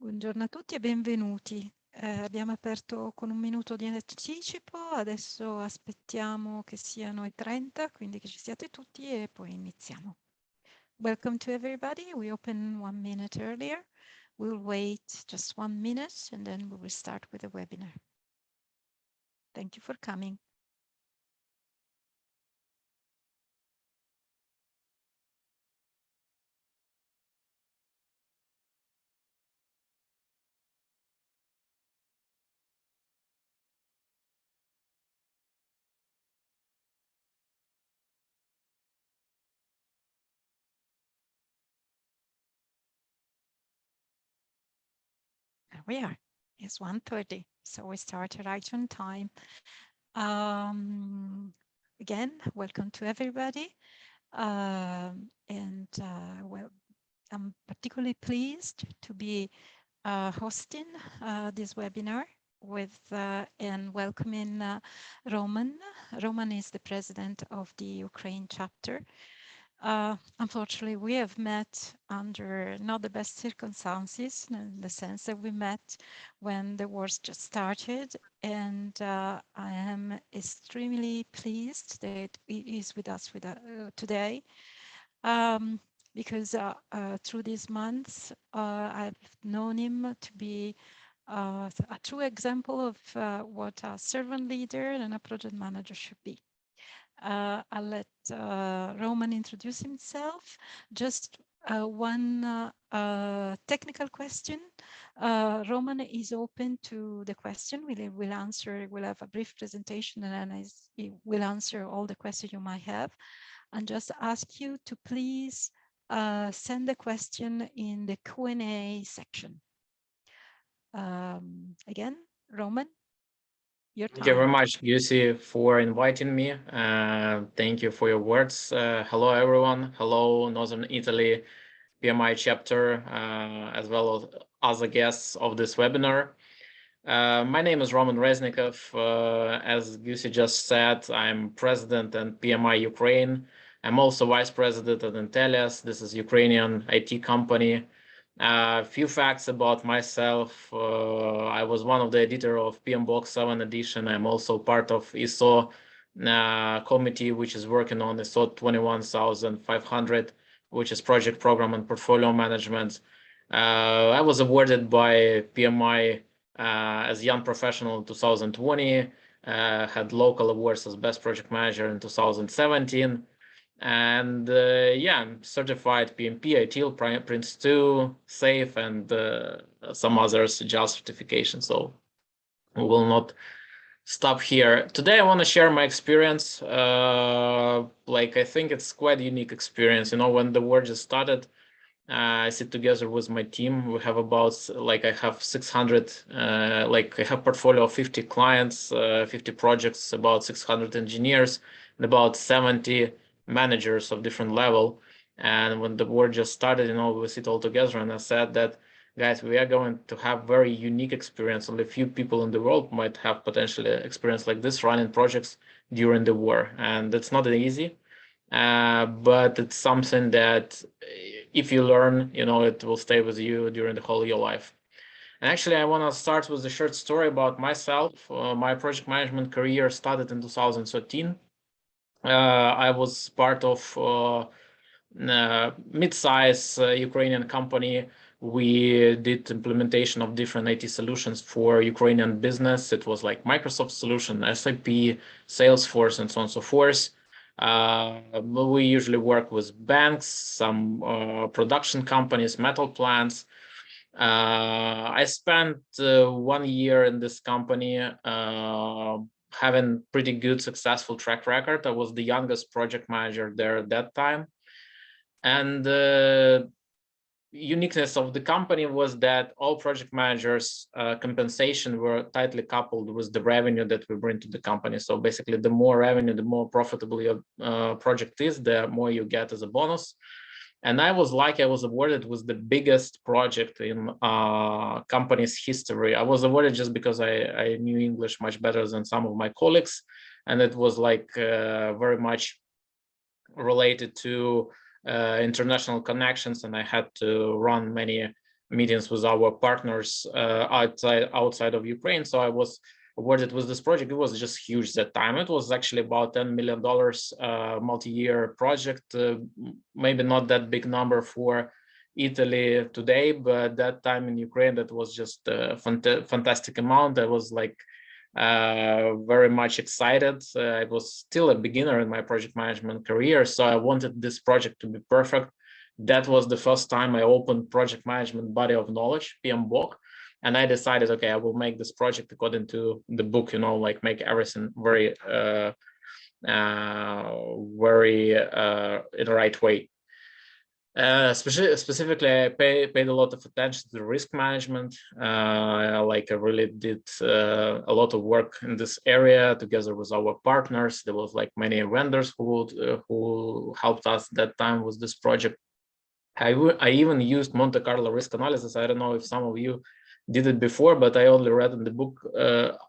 Buongiorno a tutti e benvenuti. Abbiamo aperto con un minuto di anticipo, adesso aspettiamo che siano i 30, quindi che ci siate tutti e poi iniziamo. Welcome to everybody. We open 1 minute earlier. We'll wait just 1 minute and then we will start with the webinar. Thank you for coming. There we are. It's 1:30, so we start right on time. Again, welcome to everybody. Well, I'm particularly pleased to be hosting this webinar with and welcoming Roman. Roman is the president of the Ukraine chapter. Unfortunately, we have met under not the best circumstances, in the sense that we met when the wars just started, and I am extremely pleased that he is with us today, because through these months, I've known him to be a true example of what a servant leader and a project manager should be. I'll let Roman introduce himself. Just one technical question. Roman is open to the question. We'll answer, we'll have a brief presentation and then he will answer all the questions you might have. And just ask you to please send the question in the Q&A section. Again, Roman, your time. Thank you very much, Lucy, for inviting me. Thank you for your words. Hello, everyone. Hello, Northern Italy PMI chapter, as well as other guests of this webinar. My name is Roman Reznikov. As Lucy just said, I'm president and PMI Ukraine. I'm also vice president at Intellias. This is Ukrainian IT company. A few facts about myself. I was one of the editor of PMBOK 7 edition. I'm also part of ISO committee, which is working on ISO 21500, which is project program and portfolio management. I was awarded by PMI as young professional in 2020, had local awards as best project manager in 2017. And yeah, I'm certified PMP, ITIL, Prince 2, SAFE, and some others, JAL certification. So we will not stop here. Today, I want to share my experience. Like, I think it's quite a unique experience. You know, when the war just started, I sit together with my team. We have about, like, I have 600, like, I have portfolio of 50 clients, 50 projects, about 600 engineers, and about 70 managers of different level. And when the war just started, you know, we sit all together, and I said that, guys, we are going to have very unique experience. Only a few people in the world might have potentially experience like this, running projects during the war. And it's not easy, but it's something that if you learn, you know, it will stay with you during the whole of your life. And actually, I want to start with a short story about myself. My project management career started in 2013. I was part of mid-size Ukrainian company. We did implementation of different IT solutions for Ukrainian business. It was like Microsoft solution, SAP, Salesforce, and so on and so forth. We usually work with banks, some production companies, metal plants. I spent 1 year in this company, having pretty good successful track record. I was the youngest project manager there at that time. And the uniqueness of the company was that all project managers' compensation were tightly coupled with the revenue that we bring to the company. So basically, the more revenue, the more profitable your project is, the more you get as a bonus. And I was lucky, I was awarded with the biggest project in company's history. I was awarded just because I knew English much better than some of my colleagues. And it was like very much related to international connections, and I had to run many meetings with our partners outside of Ukraine. So I was awarded with this project. It was just huge that time. It was actually about $10 million multi-year project. Maybe not that big number for Italy today, but that time in Ukraine, that was just a fantastic amount. I was like very much excited. I was still a beginner in my project management career, so I wanted this project to be perfect. That was the first time I opened project management body of knowledge, PMBOK, and I decided, okay, I will make this project according to the book, like make everything very in the right way. Specifically, I paid a lot of attention to risk management. I really did a lot of work in this area together with our partners. There was like many vendors who helped us that time with this project. I even used Monte Carlo risk analysis. I don't know if some of you did it before, but I only read in the book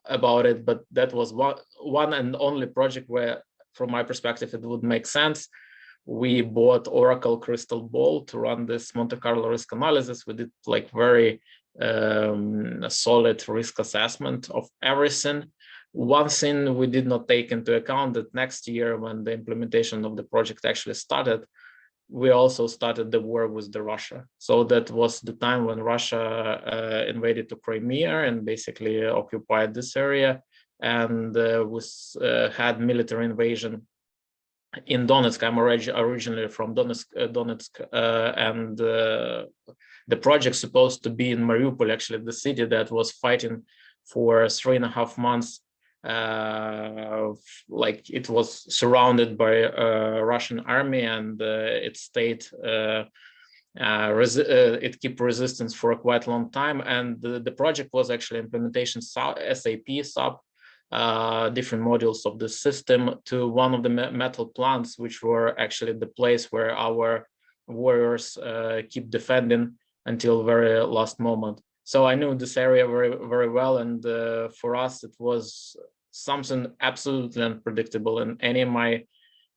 about it. But that was one and only project where, from my perspective, it would make sense. We bought Oracle Crystal Ball to run this Monte Carlo risk analysis. We did like very solid risk assessment of everything. One thing we did not take into account, that next year when the implementation of the project actually started, we also started the war with Russia. So that was the time when Russia invaded to Crimea and basically occupied this area, and had military invasion in Donetsk. I'm originally from Donetsk, and the project supposed to be in Mariupol, actually the city that was fighting for 3.5 months. Like it was surrounded by Russian army, and it stayed it kept resistance for a quite long time. And the project was actually implementation SAP SAP, different modules of the system to one of the metal plants, which were actually the place where our warriors keep defending until very last moment. So I knew this area very, very well, and for us it was something absolutely unpredictable. In any of my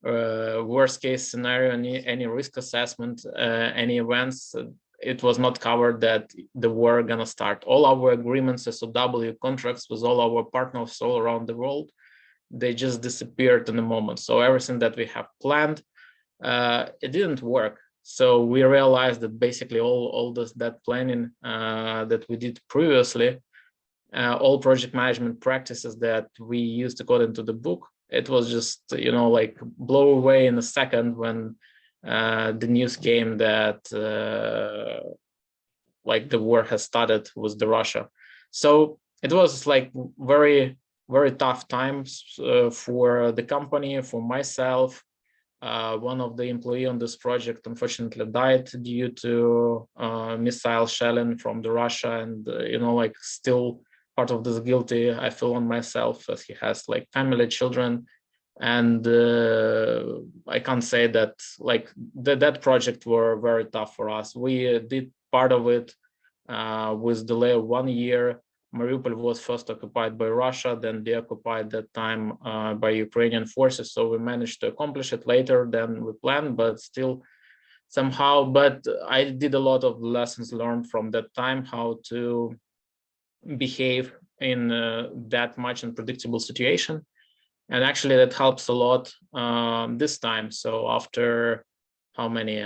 worst case scenario, any risk assessment, any events, it was not covered that the war gonna start. All our agreements, SOW contracts with all our partners all around the world, they just disappeared in a moment. So everything that we have planned, it didn't work. So we realized that basically all that planning that we did previously, all project management practices that we used according to the book, it was just, like blow away in a second when the news came that like the war has started with Russia. So it was like very, very tough times for the company, for myself. One of the employees on this project unfortunately died due to missile shelling from Russia, and like still part of this guilty I feel on myself, as he has like family, children. And I can't say that like that project were very tough for us. We did part of it with delay of 1 year. Mariupol was first occupied by Russia, then deoccupied that time by Ukrainian forces. So we managed to accomplish it later than we planned, but still somehow. But I did a lot of lessons learned from that time, how to behave in that much unpredictable situation. And actually that helps a lot this time. So after how many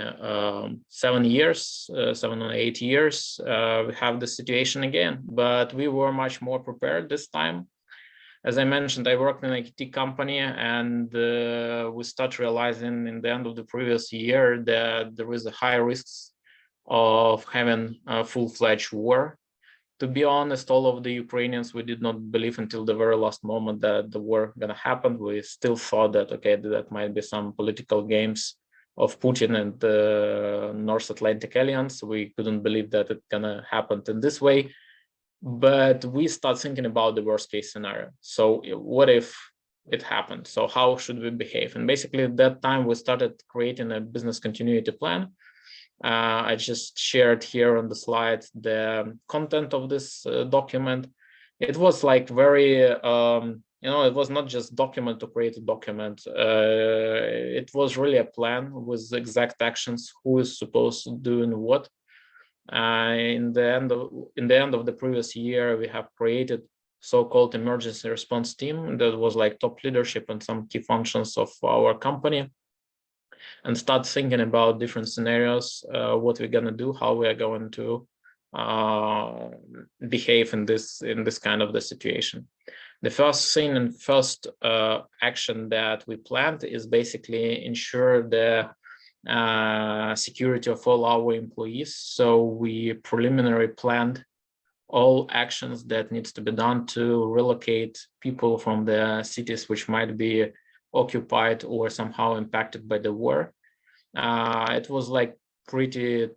7 years, 7 or 8 years, we have the situation again, but we were much more prepared this time. As I mentioned, I worked in an IT company, and we start realizing in the end of the previous year that there is a high risks of having a full-fledged war. To be honest, all of the Ukrainians, we did not believe until the very last moment that the war gonna happen. We still thought that, okay, that might be some political games of Putin and the North Atlantic Alliance. We couldn't believe that it gonna happen in this way. But we start thinking about the worst case scenario. So what if it happened? So how should we behave? And basically at that time, we started creating a business continuity plan. I just shared here on the slide the content of this document. It was like very, it was not just document to create a document. It was really a plan with exact actions, who is supposed to do and what. In the end of the previous year, we have created so-called emergency response team that was like top leadership and some key functions of our company, and start thinking about different scenarios, what we're gonna do, how we are going to behave in this kind of the situation. The first thing and first action that we planned is basically ensure the security of all our employees. So we preliminarily planned all actions that needs to be done to relocate people from the cities which might be occupied or somehow impacted by the war. It was like pretty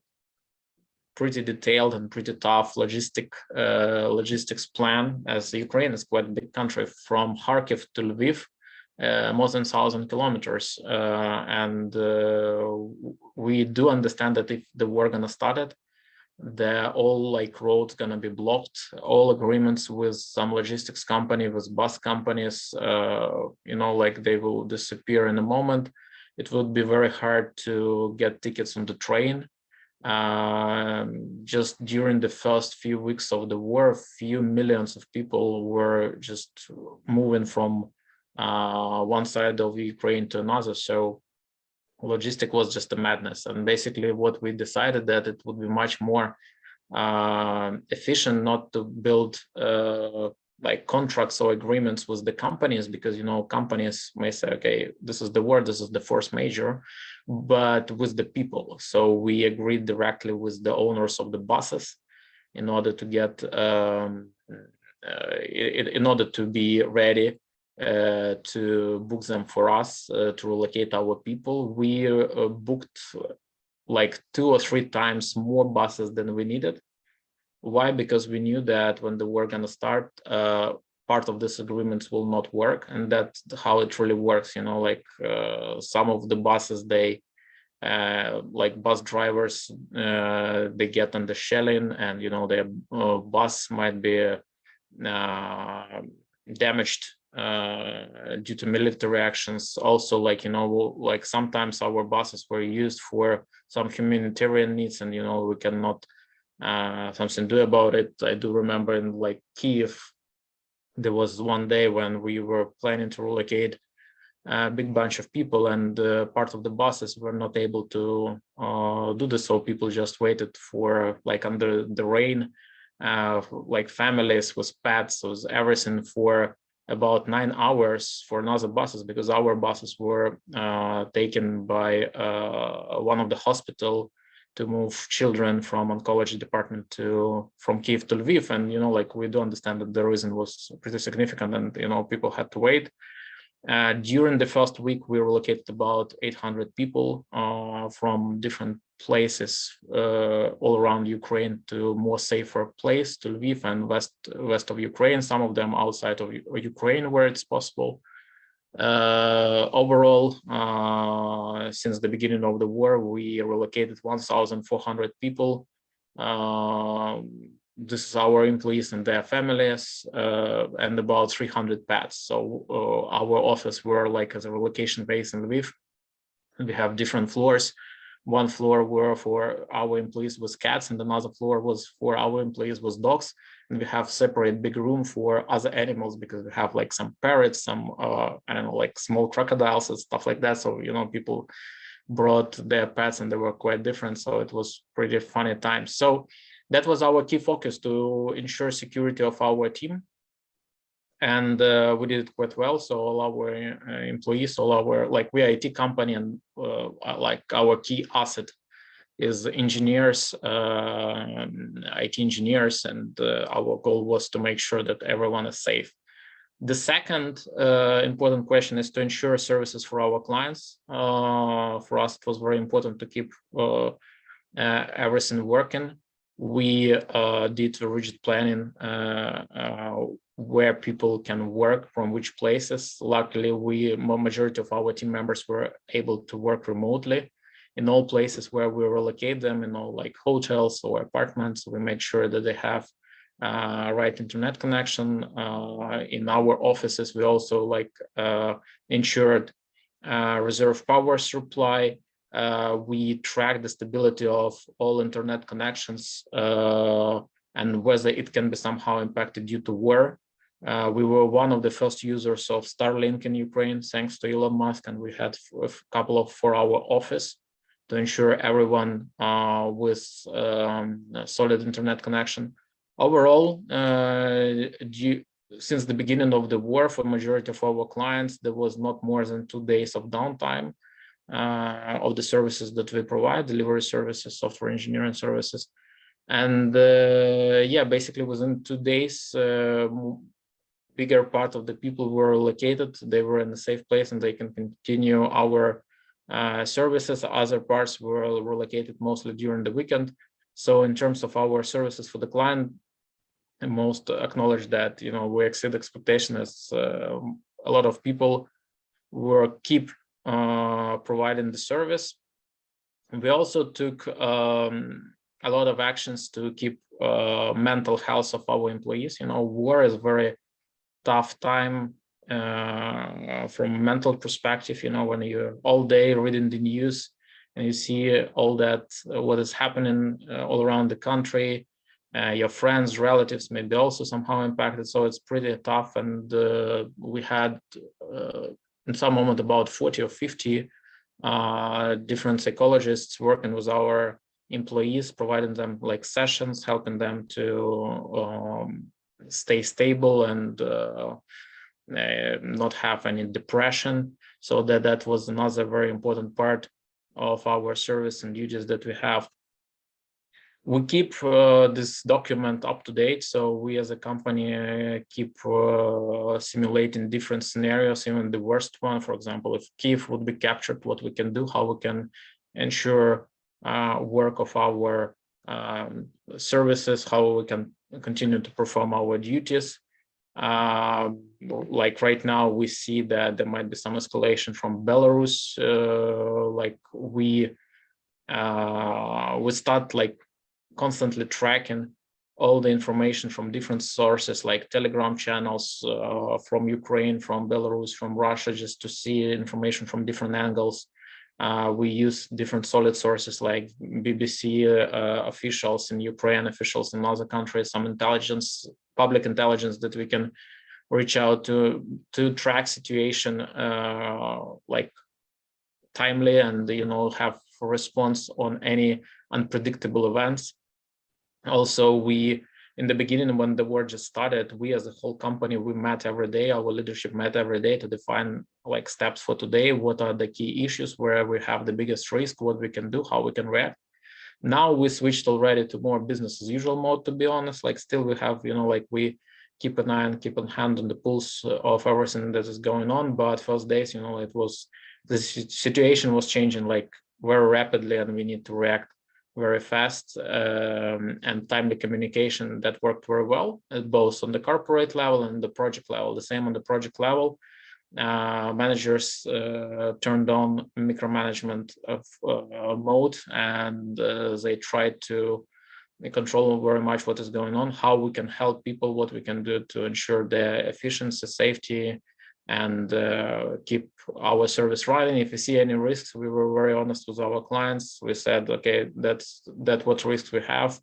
detailed and pretty tough logistics plan, as Ukraine is quite a big country, from Kharkiv to Lviv, more than 1,000 kilometers. And we do understand that if the war gonna start it, all like roads gonna be blocked. All agreements with some logistics company, with bus companies, like they will disappear in a moment. It would be very hard to get tickets on the train. Just during the first few weeks of the war, few millions of people were just moving from one side of Ukraine to another. So logistic was just a madness. And basically what we decided that it would be much more efficient not to build like contracts or agreements with the companies, because companies may say, okay, this is the war, this is the force major, but with the people. So we agreed directly with the owners of the buses in order to get in order to be ready to book them for us to relocate our people. We booked like 2 or 3 times more buses than we needed. Why? Because we knew that when the war gonna start, part of this agreements will not work, and that's how it really works. Some of the buses, they like bus drivers, they get on the shelling, and their bus might be damaged due to military actions. Also, like sometimes our buses were used for some humanitarian needs, and we cannot something do about it. I do remember in like Kiev, there was one day when we were planning to relocate a big bunch of people, and part of the buses were not able to do this, so people just waited for like under the rain, like families with pets, was everything for about 9 hours for another buses, because our buses were taken by one of the hospital to move children from oncology department from Kiev to Lviv. And we do understand that the reason was pretty significant, and people had to wait. During the first week, we relocated about 800 people from different places all around Ukraine to more safer place, to Lviv and west of Ukraine, some of them outside of Ukraine where it's possible. Overall, since the beginning of the war, we relocated 1,400 people. This is our employees and their families, and about 300 pets. So our office were like as a relocation base in Lviv. We have different floors. One floor were for our employees with cats, and another floor was for our employees with dogs. And we have separate big room for other animals, because we have like some parrots, some I don't know, like small crocodiles and stuff like that. So people brought their pets, and they were quite different. So it was pretty funny times. So that was our key focus, to ensure security of our team. And we did it quite well. So all our employees, all our, like, we are IT company, and like our key asset is engineers, IT engineers, and our goal was to make sure that everyone is safe. The second important question is to ensure services for our clients. For us, it was very important to keep everything working. We did a rigid planning where people can work from which places. Luckily, majority of our team members were able to work remotely in all places where we relocate them, in all like hotels or apartments. We make sure that they have right internet connection. In our offices, we also ensured reserve power supply. we track the stability of all internet connections and whether it can be somehow impacted due to war. We were one of the first users of Starlink in Ukraine, thanks to Elon Musk, and we had a couple of for our office to ensure everyone with a solid internet connection. Overall, since the beginning of the war, for majority of our clients, there was not more than 2 days of downtime of the services that we provide, delivery services, software engineering services. And yeah, basically within 2 days, bigger part of the people were located, they were in a safe place and they can continue our services. Other parts were relocated mostly during the weekend. So in terms of our services for the client, most acknowledge that, you know, we exceed expectation as a lot of people were keep providing the service. We also took a lot of actions to keep mental health of our employees. You know, war is very tough time from a mental perspective. You know, when you're all day reading the news and you see all that what is happening all around the country, your friends, relatives may be also somehow impacted. So it's pretty tough. And we had in some moment about 40 or 50 different psychologists working with our employees, providing them like sessions, helping them to stay stable and not have any depression. So that was another very important part of our service and duties that we have. We keep this document up to date. So we as a company keep simulating different scenarios, even the worst one. For example, if Kyiv would be captured, what we can do, how we can ensure work of our services, how we can continue to perform our duties. Like right now, we see that there might be some escalation from Belarus. Like we start like constantly tracking all the information from different sources like Telegram channels from Ukraine, from Belarus, from Russia, just to see information from different angles. We use different solid sources like BBC officials in Ukraine, officials in other countries, some intelligence, public intelligence that we can reach out to track situation like timely and, you know, have a response on any unpredictable events. Also, we, in the beginning, when the war just started, we as a whole company, we met every day, our leadership met every day to define like steps for today, what are the key issues, where we have the biggest risk, what we can do, how we can react. Now we switched already to more business as usual mode, to be honest. Like still we have, you know, like we keep an eye and keep a hand on the pulse of everything that is going on. But first days, you know, it was, the situation was changing like very rapidly and we need to react very fast, and timely communication that worked very well, both on the corporate level and the project level. The same on the project level. Managers turned on micromanagement of mode, and they tried to control very much what is going on, how we can help people, what we can do to ensure their efficiency, safety, and keep our service running. If we see any risks, we were very honest with our clients. We said, okay, that's what risks we have.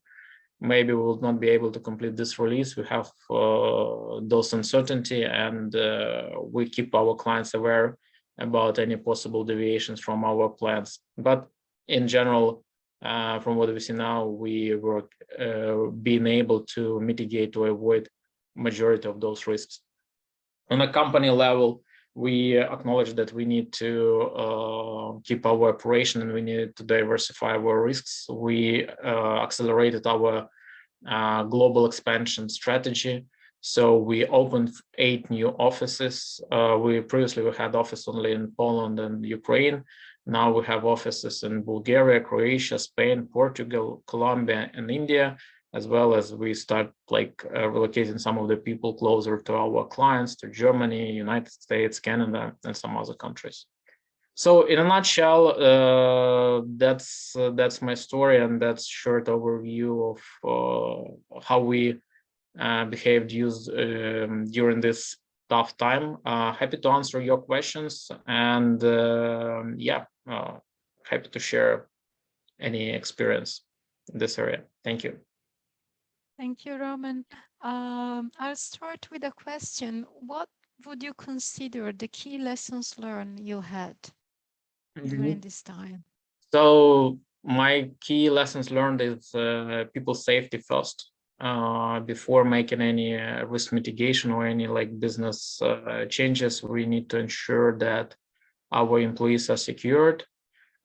Maybe we will not be able to complete this release. We have those uncertainty, and we keep our clients aware about any possible deviations from our plans. But in general, from what we see now, we were being able to mitigate or avoid majority of those risks. On a company level, we acknowledge that we need to keep our operation and we need to diversify our risks. We accelerated our global expansion strategy. So we opened 8 new offices. We previously had office only in Poland and Ukraine. Now we have offices in Bulgaria, Croatia, Spain, Portugal, Colombia, and India, as well as we start like relocating some of the people closer to our clients, to Germany, United States, Canada, and some other countries. So in a nutshell, that's my story, and that's short overview of how we behaved during this tough time. Happy to answer your questions, and yeah, happy to share any experience in this area. Thank you. Thank you, Roman. I'll start with a question. What would you consider the key lessons learned you had during this time? So my key lessons learned is people safety first. Before making any risk mitigation or any like business changes, we need to ensure that our employees are secured.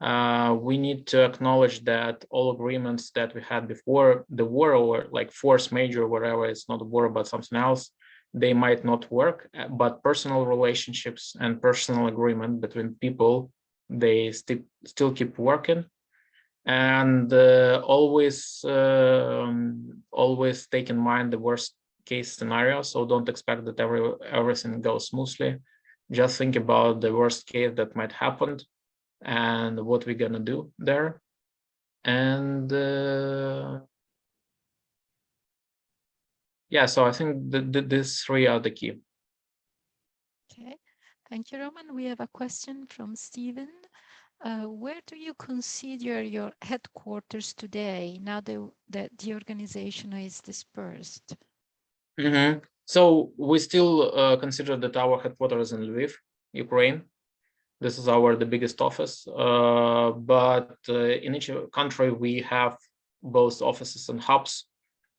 We need to acknowledge that all agreements that we had before the war, or like force majeure, whatever, it's not a war but something else, they might not work, but personal relationships and personal agreement between people, they still keep working. And always take in mind the worst case scenario. So don't expect that everything goes smoothly. Just think about the worst case that might happen and what we're gonna do there. And yeah, so I think these three are the key. Okay, thank you, Roman. We have a question from Stephen. Where do you consider your headquarters today, now that the organization is dispersed? So we still consider that our headquarters is in Lviv, Ukraine. This is the biggest office, but in each country we have both offices and hubs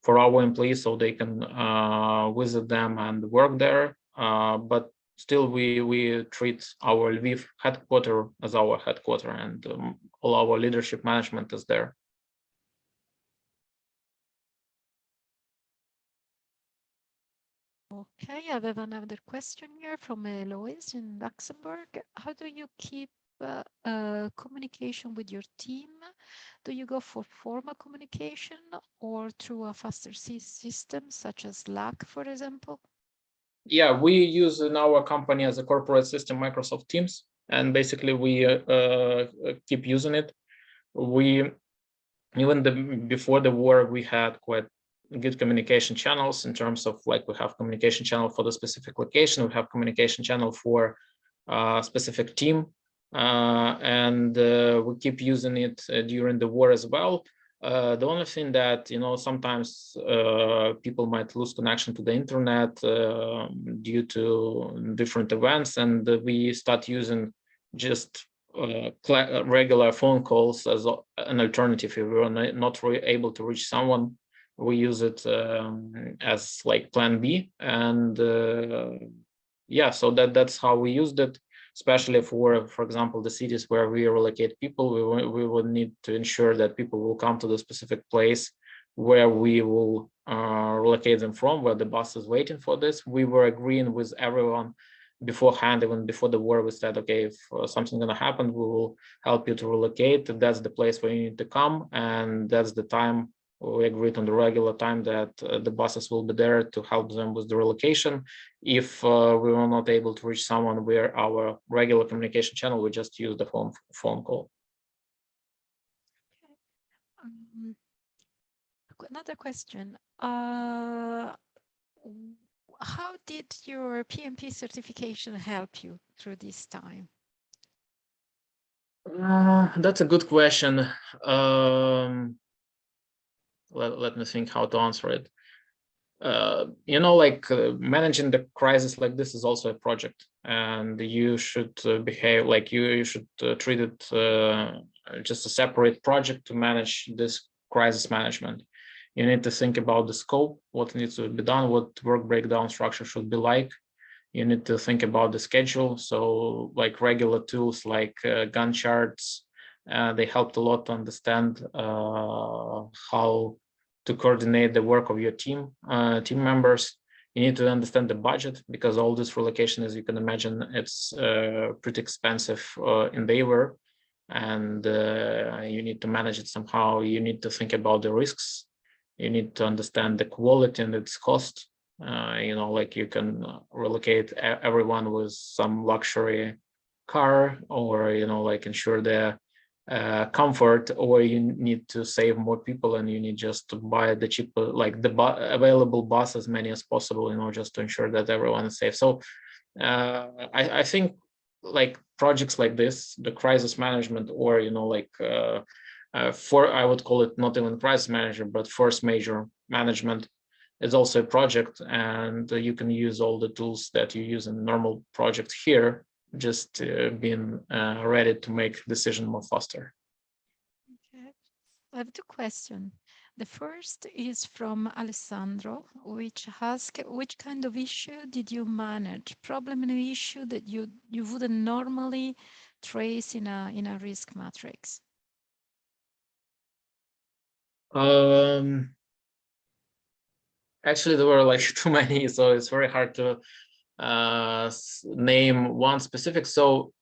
for our employees, so they can visit them and work there. But still, we treat our Lviv headquarters as our headquarters, and all our leadership management is there. Okay, I have another question here from Lois in Luxembourg. How do you keep communication with your team? Do you go for formal communication or through a faster system such as Slack, for example? Yeah, we use in our company as a corporate system Microsoft Teams, and basically we keep using it. We before the war we had quite good communication channels in terms of like we have communication channel for the specific location, we have communication channel for specific team, and we keep using it during the war as well. The only thing that, sometimes people might lose connection to the internet due to different events, and we start using just regular phone calls as an alternative. If we were not able to reach someone, we use it as like plan B. And yeah, so that's how we used it, especially for example, the cities where we relocate people. We would need to ensure that people will come to the specific place where we will relocate them from, where the bus is waiting for this. We were agreeing with everyone beforehand, even before the war. We said, okay, if something's going to happen, we will help you to relocate. That's the place where you need to come, and that's the time. We agreed on the regular time that the buses will be there to help them with the relocation. If we were not able to reach someone where our regular communication channel, we just use the phone call. Another question. How did your PMP certification help you through this time? That's a good question. Let me think how to answer it. Managing the crisis like this is also a project, and you should behave like you should treat it just a separate project to manage this crisis management. You need to think about the scope, what needs to be done, what work breakdown structure should be like. You need to think about the schedule. So like regular tools like Gantt charts, they helped a lot to understand how to coordinate the work of your team members. You need to understand the budget, because all this relocation, as you can imagine, it's pretty expensive endeavor, and you need to manage it somehow. You need to think about the risks. You need to understand the quality and its cost. Like you can relocate everyone with some luxury car, or like ensure their comfort, or you need to save more people and you need just to buy the cheaper, like the available bus as many as possible, just to ensure that everyone is safe. So I think like projects like this, the crisis management, or like I would call it not even crisis manager, but force major management is also a project, and you can use all the tools that you use in normal projects here, just being ready to make decision more faster. Okay. I have two questions. The first is from Alessandro, which asks, which kind of issue did you manage? Problem and issue that you wouldn't normally trace in a risk matrix. Actually, there were like too many, so it's very hard to name one specific. So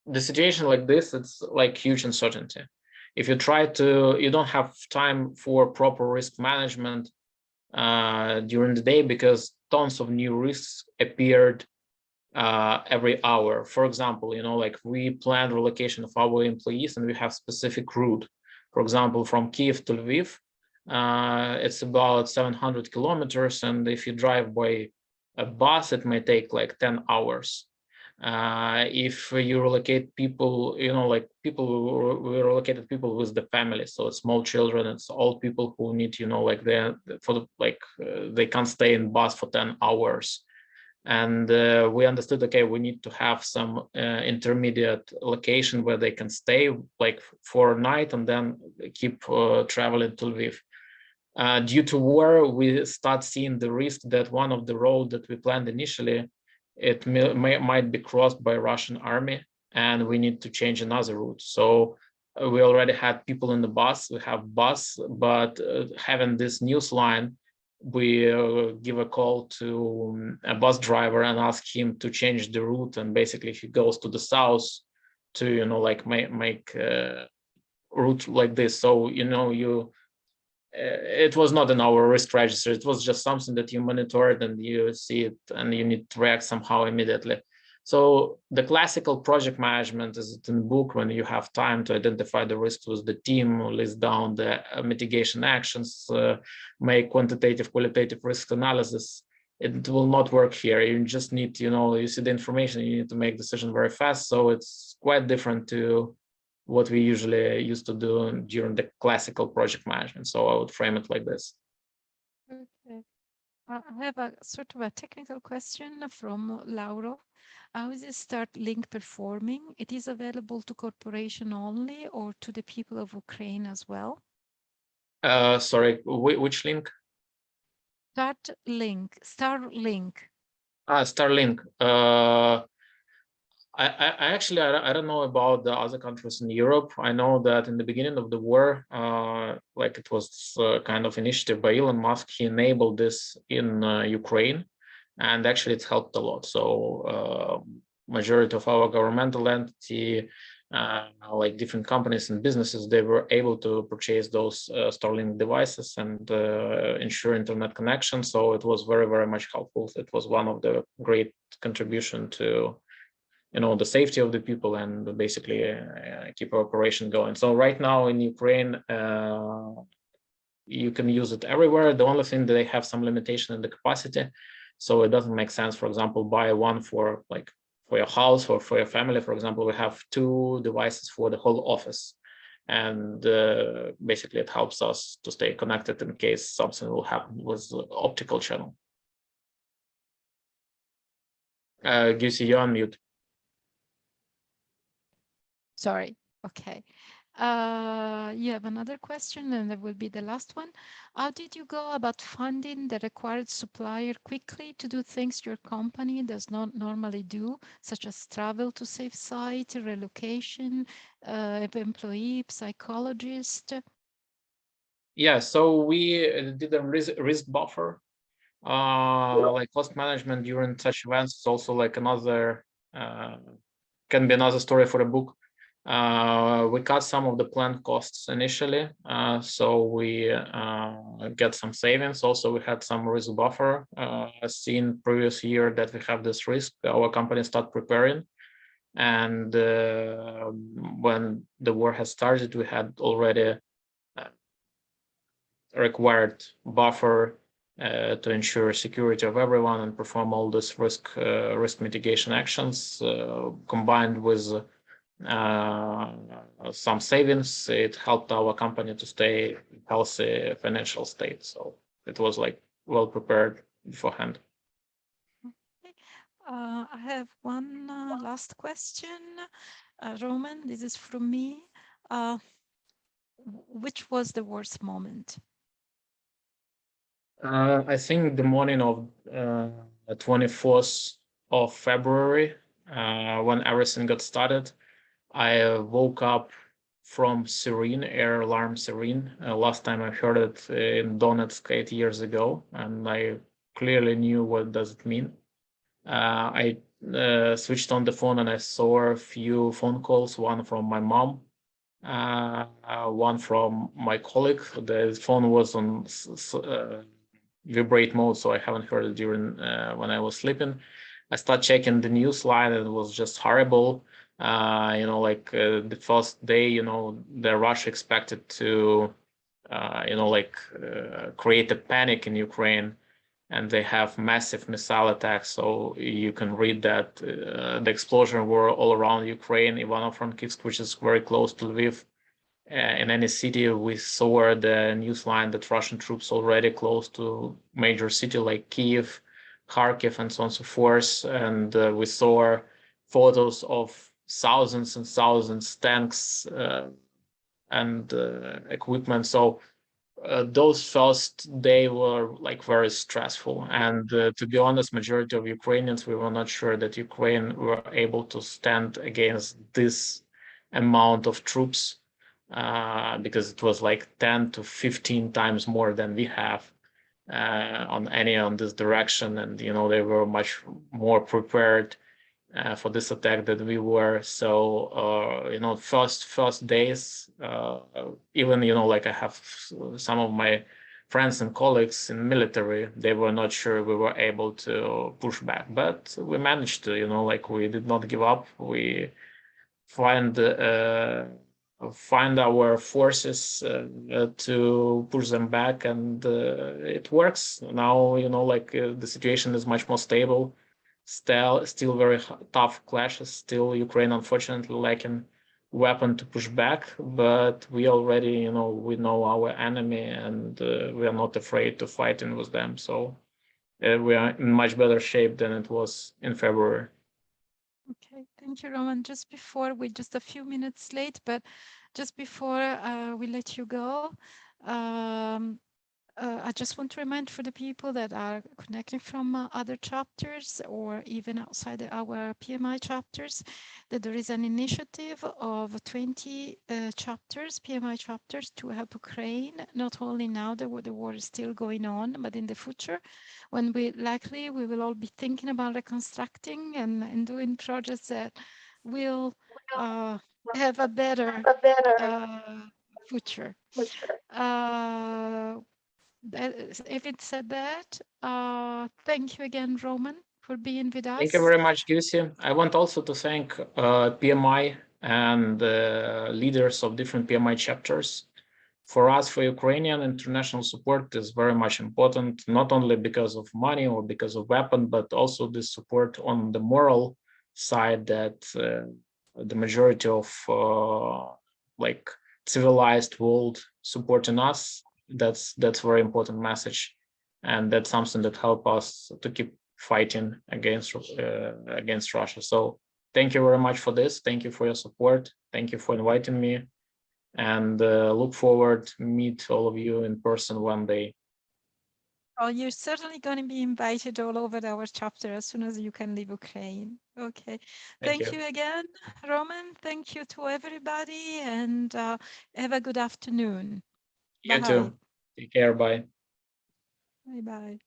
the situation like this, it's like huge uncertainty. If you you don't have time for proper risk management during the day, because tons of new risks appeared every hour. For example, like we planned relocation of our employees and we have specific route. For example, from Kiev to Lviv, it's about 700 kilometers. And if you drive by a bus, it may take like 10 hours. If you relocate people, like we relocated people with the family, so it's small children, it's old people who need, like they can't stay in bus for 10 hours. And we understood, okay, we need to have some intermediate location where they can stay like for a night and then keep traveling to Lviv. Due to war, we start seeing the risk that one of the roads that we planned initially, it might be crossed by Russian army, and we need to change another route. So we already had people in the bus, we have bus, but having this news line, we give a call to a bus driver and ask him to change the route, and basically he goes to the south to like make route like this. So it was not in our risk register. It was just something that you monitored and you see it and you need to react somehow immediately. So the classical project management is in the book when you have time to identify the risks with the team, list down the mitigation actions, make quantitative, qualitative risk analysis. It will not work here. You just need, you see the information, you need to make decision very fast. So it's quite different to what we usually used to do during the classical project management. So I would frame it like this. Okay. I have a sort of a technical question from Lauro. How is this Starlink performing? It is available to corporation only or to the people of Ukraine as well? Sorry, which link? Starlink. Starlink. I actually I don't know about the other countries in Europe. I know that in the beginning of the war, like it was kind of initiative by Elon Musk. He enabled this in Ukraine, and actually it helped a lot. So majority of our governmental entity, like different companies and businesses, they were able to purchase those Starlink devices and ensure internet connection. So it was very, very much helpful. It was one of the great contribution to the safety of the people and basically keep our operation going. So right now in Ukraine, you can use it everywhere. The only thing that they have some limitation in the capacity. So it doesn't make sense, for example, buy one for your house or for your family. For example, we have 2 devices for the whole office. And basically it helps us to stay connected in case something will happen with the optical channel. Gusi, you're on mute. Sorry. Okay. You have another question, and that will be the last one. How did you go about finding the required supplier quickly to do things your company does not normally do, such as travel to safe site, relocation, employee, psychologist? Yeah, so we did a risk buffer. Like cost management during such events is also like another can be another story for a book. We cut some of the planned costs initially, so we get some savings. Also, we had some risk buffer. Seen previous year that we have this risk, our company start preparing, and when the war has started, we had already required buffer to ensure security of everyone and perform all this risk mitigation actions, combined with some savings. It helped our company to stay healthy financial state. So it was like well prepared beforehand. I have one last question. Roman, this is from me. Which was the worst moment? I think the morning of 24th of February, when everything got started, I woke up from Serene, air alarm Serene. Last time I heard it in Donetsk 8 years ago, and I clearly knew what does it mean. I switched on the phone and I saw a few phone calls, one from my mom, one from my colleague. The phone was on vibrate mode, so I haven't heard it during when I was sleeping. I started checking the news line and it was just horrible. The first day, the Russia expected to, create a panic in Ukraine, and they have massive missile attacks. So you can read that the explosion were all around Ukraine, Ivano-Frankivsk, which is very close to Lviv. In any city, we saw the news line that Russian troops already close to major city like Kiev, Kharkiv, and so on and so forth. And we saw photos of thousands and thousands tanks and equipment. So those first day were like very stressful. And to be honest, majority of Ukrainians, we were not sure that Ukraine were able to stand against this amount of troops, because it was like 10 to 15 times more than we have on this direction. And, they were much more prepared for this attack that we were. So first days, even like I have some of my friends and colleagues in military, they were not sure we were able to push back, but we managed to. We did not give up. We find our forces to push them back, and it works now. The situation is much more stable. Still very tough clashes. Still, Ukraine unfortunately lacking weapon to push back, but we already, we know our enemy, and we are not afraid to fight in with them. So we are in much better shape than it was in February. Okay, thank you, Roman. We're just a few minutes late, but just before we let you go, um, I just want to remind for the people that are connecting from other chapters or even outside our PMI chapters, that there is an initiative of 20 chapters, PMI chapters, to help Ukraine, not only now that the war is still going on, but in the future, when we will all be thinking about reconstructing and doing projects that will have a better future. Uh, Having said that, thank you again, Roman, for being with Thank you us. very much, Lucy. I want also to thank PMI and leaders of different PMI chapters. For us, for Ukrainian, international support is very much important, not only because of money or because of weapon, but also the support on the moral side, that the majority of like civilized world supporting us. That's very important message, and that's something that help us to keep fighting against Russia. So thank you very much for this. Thank you for your support. Thank you for inviting me, and look forward to meet all of you in person one day. Oh, you're certainly going to be invited all over our chapter as soon as you can leave Ukraine. Okay. Thank Thank you. you again, Roman. Thank you to everybody, and have a good afternoon. You Bye. too. Take care. Bye. Bye bye.